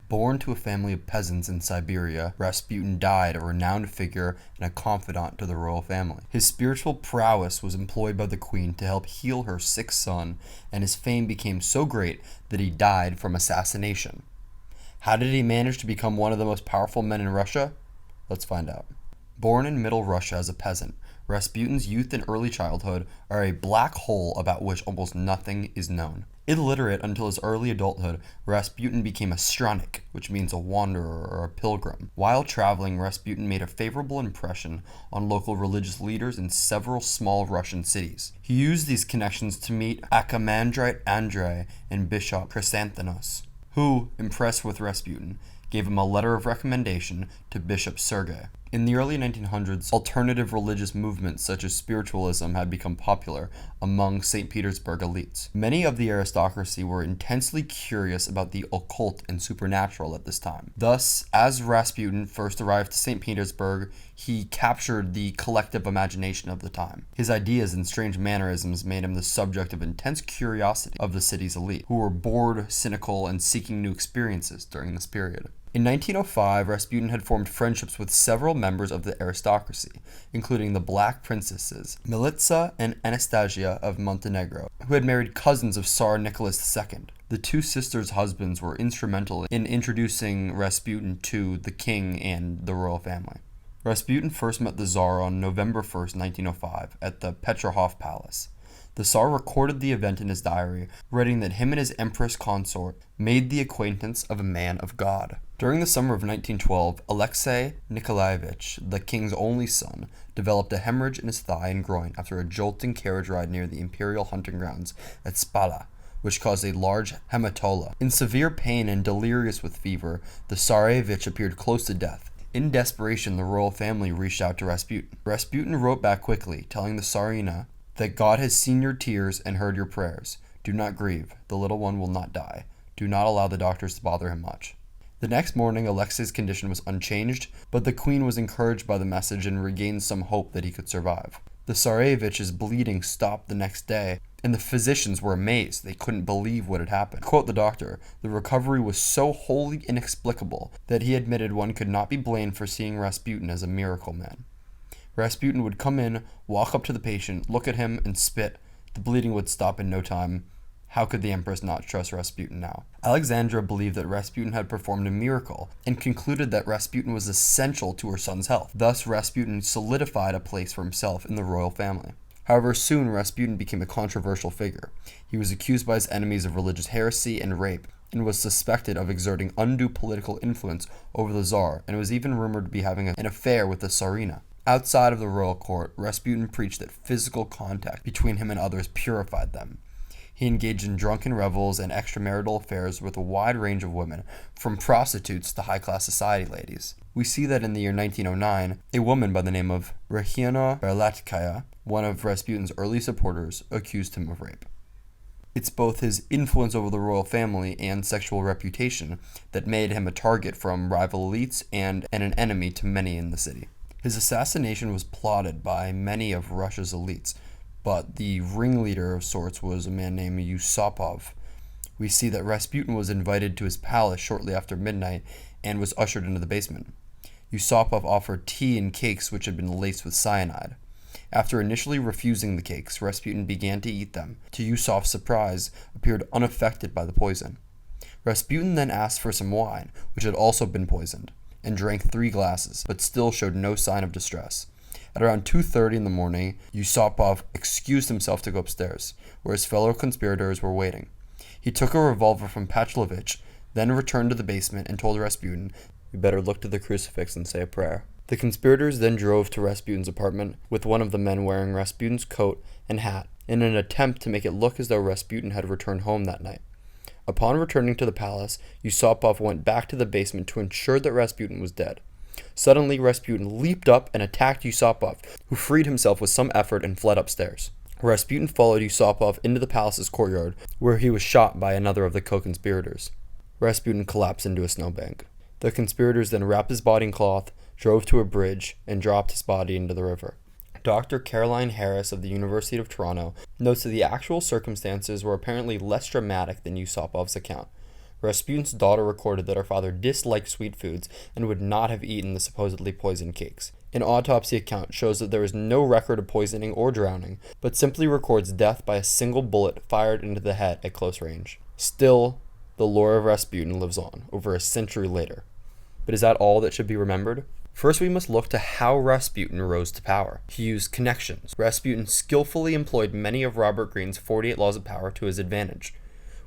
Born to a family of peasants in Siberia, Rasputin died a renowned figure and a confidant to the royal family. His spiritual prowess was employed by the queen to help heal her sick son, and his fame became so great that he died from assassination. How did he manage to become one of the most powerful men in Russia? Let's find out. Born in Middle Russia as a peasant, Rasputin's youth and early childhood are a black hole about which almost nothing is known. Illiterate until his early adulthood, Rasputin became a strannik, which means a wanderer or a pilgrim. While traveling, Rasputin made a favorable impression on local religious leaders in several small Russian cities. He used these connections to meet Archimandrite Andrei and Bishop Chrysanthemos, who, impressed with Rasputin, gave him a letter of recommendation to Bishop Sergei. In the early 1900s, alternative religious movements such as spiritualism had become popular among St. Petersburg elites. Many of the aristocracy were intensely curious about the occult and supernatural at this time. Thus, as Rasputin first arrived to St. Petersburg, he captured the collective imagination of the time. His ideas and strange mannerisms made him the subject of intense curiosity of the city's elite, who were bored, cynical, and seeking new experiences during this period. In 1905, Rasputin had formed friendships with several members of the aristocracy, including the Black Princesses, Militsa and Anastasia of Montenegro, who had married cousins of Tsar Nicholas II. The two sisters' husbands were instrumental in introducing Rasputin to the king and the royal family. Rasputin first met the Tsar on November 1st, 1905, at the Petrograd Palace. The Tsar recorded the event in his diary, writing that him and his empress consort made the acquaintance of a man of God. During the summer of 1912, Alexei Nikolaevich, the king's only son, developed a hemorrhage in his thigh and groin after a jolting carriage ride near the imperial hunting grounds at Spala, which caused a large hematoma. In severe pain and delirious with fever, the Tsarevich appeared close to death. In desperation, the royal family reached out to Rasputin. Rasputin wrote back quickly, telling the Tsarina that God has seen your tears and heard your prayers. Do not grieve. The little one will not die. Do not allow the doctors to bother him much. The next morning, Alexei's condition was unchanged, but the queen was encouraged by the message and regained some hope that he could survive. The Tsarevich's bleeding stopped the next day, and the physicians were amazed. They couldn't believe what had happened. To quote the doctor, the recovery was so wholly inexplicable that he admitted one could not be blamed for seeing Rasputin as a miracle man. Rasputin would come in, walk up to the patient, look at him, and spit. The bleeding would stop in no time. How could the empress not trust Rasputin now? Alexandra believed that Rasputin had performed a miracle and concluded that Rasputin was essential to her son's health. Thus, Rasputin solidified a place for himself in the royal family. However, soon Rasputin became a controversial figure. He was accused by his enemies of religious heresy and rape, and was suspected of exerting undue political influence over the Tsar, and was even rumored to be having an affair with the Tsarina. Outside of the royal court, Rasputin preached that physical contact between him and others purified them. He engaged in drunken revels and extramarital affairs with a wide range of women, from prostitutes to high-class society ladies. We see that in the year 1909, a woman by the name of Regina Berlatkaya, one of Rasputin's early supporters, accused him of rape. It's both his influence over the royal family and sexual reputation that made him a target from rival elites and an enemy to many in the city. His assassination was plotted by many of Russia's elites, but the ringleader of sorts was a man named Yusupov. We see that Rasputin was invited to his palace shortly after midnight and was ushered into the basement. Yusupov offered tea and cakes which had been laced with cyanide. After initially refusing the cakes, Rasputin began to eat them. To Yusupov's surprise, appeared unaffected by the poison. Rasputin then asked for some wine, which had also been poisoned, and drank 3 glasses, but still showed no sign of distress. At around 2:30 in the morning, Yusupov excused himself to go upstairs, where his fellow conspirators were waiting. He took a revolver from Pavlovich, then returned to the basement and told Rasputin, "You better look to the crucifix and say a prayer." The conspirators then drove to Rasputin's apartment, with one of the men wearing Rasputin's coat and hat, in an attempt to make it look as though Rasputin had returned home that night. Upon returning to the palace, Yusupov went back to the basement to ensure that Rasputin was dead. Suddenly, Rasputin leaped up and attacked Yusupov, who freed himself with some effort and fled upstairs. Rasputin followed Yusupov into the palace's courtyard, where he was shot by another of the co-conspirators. Rasputin collapsed into a snowbank. The conspirators then wrapped his body in cloth, drove to a bridge, and dropped his body into the river. Dr. Caroline Harris of the University of Toronto notes that the actual circumstances were apparently less dramatic than Yusupov's account. Rasputin's daughter recorded that her father disliked sweet foods and would not have eaten the supposedly poisoned cakes. An autopsy account shows that there is no record of poisoning or drowning, but simply records death by a single bullet fired into the head at close range. Still, the lore of Rasputin lives on, over a century later. But is that all that should be remembered? First, we must look to how Rasputin rose to power. He used connections. Rasputin skillfully employed many of Robert Greene's 48 laws of power to his advantage.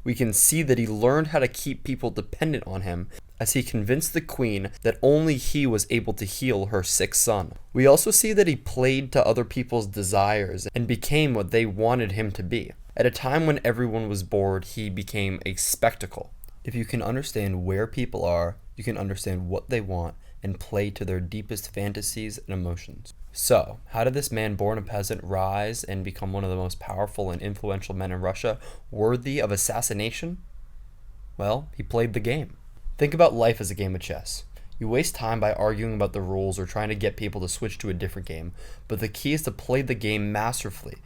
We can see that he learned how to keep people dependent on him as he convinced the queen that only he was able to heal her sick son. We also see that he played to other people's desires and became what they wanted him to be. At a time when everyone was bored, he became a spectacle. If you can understand where people are, you can understand what they want and play to their deepest fantasies and emotions. So, how did this man born a peasant rise and become one of the most powerful and influential men in Russia, worthy of assassination? Well, he played the game. Think about life as a game of chess. You waste time by arguing about the rules or trying to get people to switch to a different game, but the key is to play the game masterfully,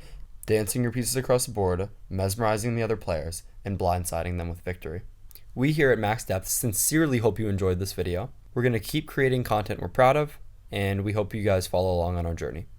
dancing your pieces across the board, mesmerizing the other players, and blindsiding them with victory. We here at Max Depth sincerely hope you enjoyed this video. We're going to keep creating content we're proud of, and we hope you guys follow along on our journey.